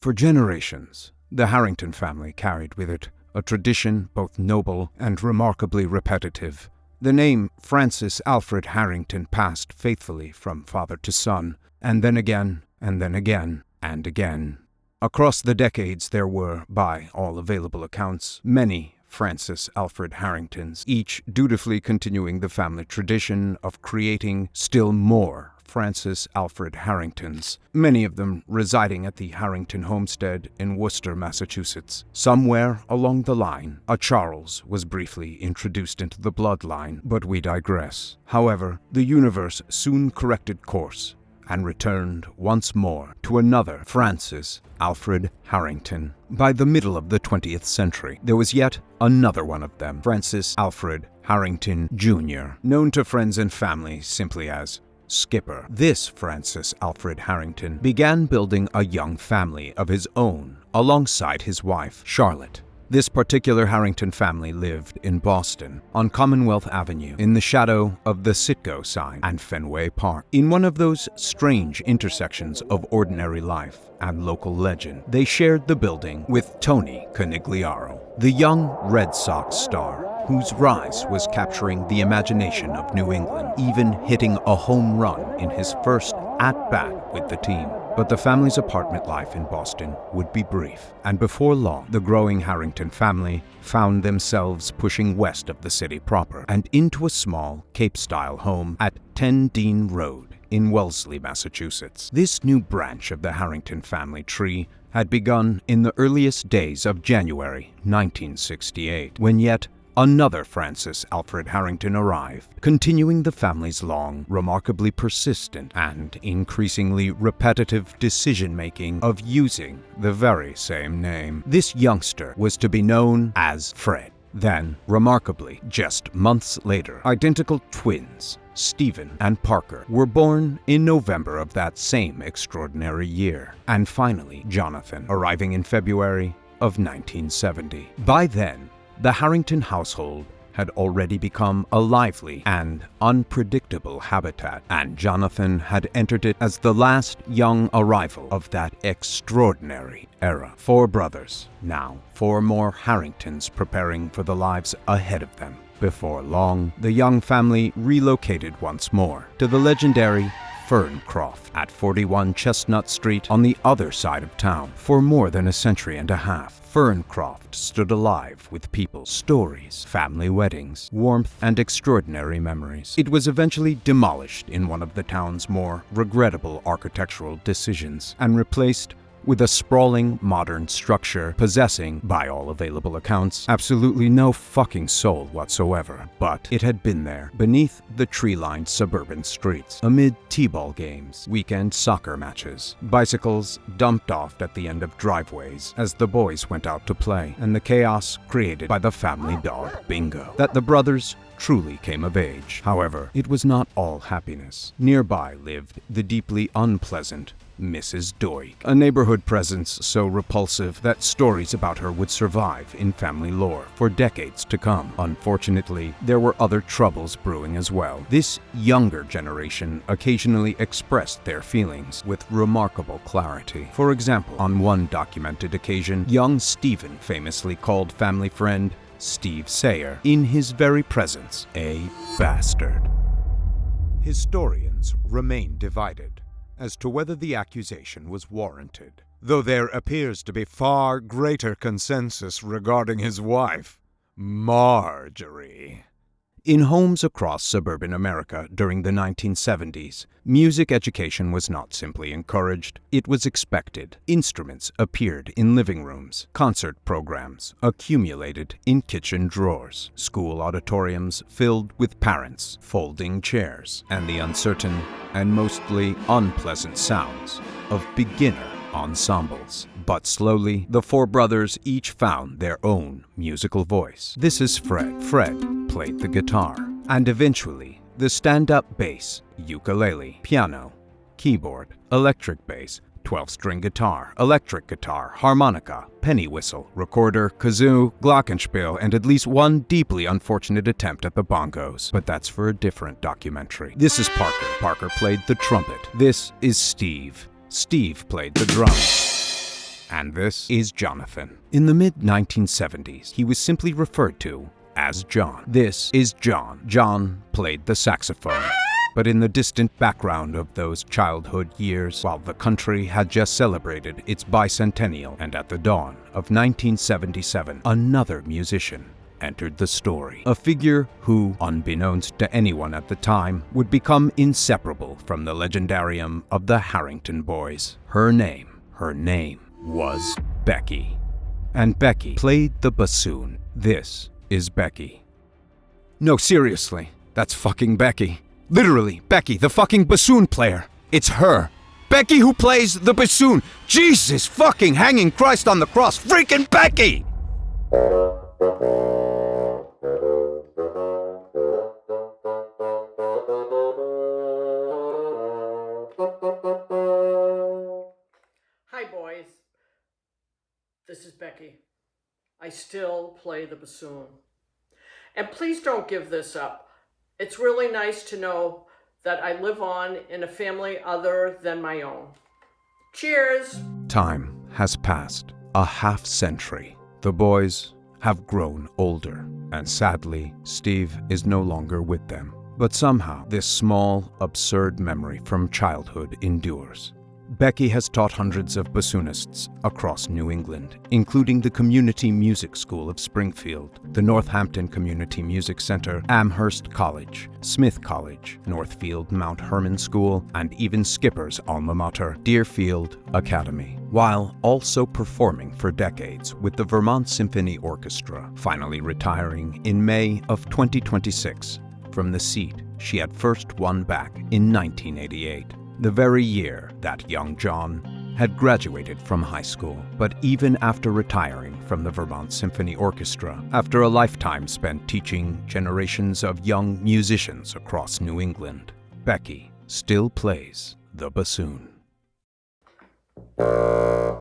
For generations, the Harrington family carried with it a tradition both noble and remarkably repetitive. The name Francis Alfred Harrington passed faithfully from father to son, and then again, and then again, and again. Across the decades there were, by all available accounts, many Francis Alfred Harringtons, each dutifully continuing the family tradition of creating still more Francis Alfred Harringtons, many of them residing at the Harrington homestead in Worcester, Massachusetts. Somewhere along the line, a Charles was briefly introduced into the bloodline, but we digress. However, the universe soon corrected course and returned once more to another Francis Alfred Harrington. By the middle of the 20th century, there was yet another one of them, Francis Alfred Harrington Jr., known to friends and family simply as Skipper. This Francis Alfred Harrington began building a young family of his own alongside his wife, Charlotte. This particular Harrington family lived in Boston, on Commonwealth Avenue, in the shadow of the Citgo sign and Fenway Park. In one of those strange intersections of ordinary life and local legend, they shared the building with Tony Conigliaro, the young Red Sox star whose rise was capturing the imagination of New England, even hitting a home run in his first at-bat with the team. But the family's apartment life in Boston would be brief, and before long, the growing Harrington family found themselves pushing west of the city proper and into a small Cape-style home at 10 Dean Road in Wellesley, Massachusetts. This new branch of the Harrington family tree had begun in the earliest days of January 1968, when yet another Francis Alfred Harrington arrived, continuing the family's long, remarkably persistent, and increasingly repetitive decision-making of using the very same name. This youngster was to be known as Fred. Then, remarkably, just months later, identical twins, Stephen and Parker, were born in November of that same extraordinary year. And finally, Jonathan, arriving in February of 1970. By then, the Harrington household had already become a lively and unpredictable habitat, and Jonathan had entered it as the last young arrival of that extraordinary era. 4 brothers, now 4 more Harringtons preparing for the lives ahead of them. Before long, the young family relocated once more to the legendary Ferncroft at 41 Chestnut Street on the other side of town. For more than a century and a half, Ferncroft stood alive with people, stories, family weddings, warmth, and extraordinary memories. It was eventually demolished in one of the town's more regrettable architectural decisions and replaced with a sprawling modern structure possessing, by all available accounts, absolutely no fucking soul whatsoever. But it had been there, beneath the tree-lined suburban streets, amid t-ball games, weekend soccer matches, bicycles dumped off at the end of driveways as the boys went out to play, and the chaos created by the family dog, Bingo, that the brothers truly came of age. However, it was not all happiness. Nearby lived the deeply unpleasant Mrs. Doig, a neighborhood presence so repulsive that stories about her would survive in family lore for decades to come. Unfortunately, there were other troubles brewing as well. This younger generation occasionally expressed their feelings with remarkable clarity. For example, on one documented occasion, young Stephen famously called family friend Steve Sayer, in his very presence, a bastard. Historians remain divided as to whether the accusation was warranted, though there appears to be far greater consensus regarding his wife, Marjorie. In homes across suburban America during the 1970s, music education was not simply encouraged, it was expected. Instruments appeared in living rooms, concert programs accumulated in kitchen drawers, school auditoriums filled with parents, folding chairs, and the uncertain and mostly unpleasant sounds of beginner ensembles. But slowly, the 4 brothers each found their own musical voice. This is Fred. Fred played the guitar, and eventually the stand-up bass, ukulele, piano, keyboard, electric bass, 12-string guitar, electric guitar, harmonica, penny whistle, recorder, kazoo, glockenspiel, and at least one deeply unfortunate attempt at the bongos. But that's for a different documentary. This is Parker. Parker played the trumpet. This is Steve. Steve played the drums. And this is Jonathan. In the mid-1970s, he was simply referred to as John. This is John. John played the saxophone. But in the distant background of those childhood years, while the country had just celebrated its bicentennial, and at the dawn of 1977, another musician entered the story. A figure who, unbeknownst to anyone at the time, would become inseparable from the legendarium of the Harrington boys. Her name was Becky. And Becky played the bassoon. This is Becky. No, seriously, that's fucking Becky. Literally, Becky, the fucking bassoon player. It's her. Becky who plays the bassoon. Jesus fucking hanging Christ on the cross. Freaking Becky! Hi, boys. This is Becky. I still play the bassoon. And please don't give this up. It's really nice to know that I live on in a family other than my own. Cheers! Time has passed a half-century. The boys have grown older, and sadly, Steve is no longer with them. But somehow, this small, absurd memory from childhood endures. Becky has taught hundreds of bassoonists across New England, including the Community Music School of Springfield, the Northampton Community Music Center, Amherst College, Smith College, Northfield Mount Hermon School, and even Skipper's alma mater, Deerfield Academy, while also performing for decades with the Vermont Symphony Orchestra, finally retiring in May of 2026 from the seat she had first won back in 1988. The very year that young John had graduated from high school. But even after retiring from the Vermont Symphony Orchestra, after a lifetime spent teaching generations of young musicians across New England, Becky still plays the bassoon.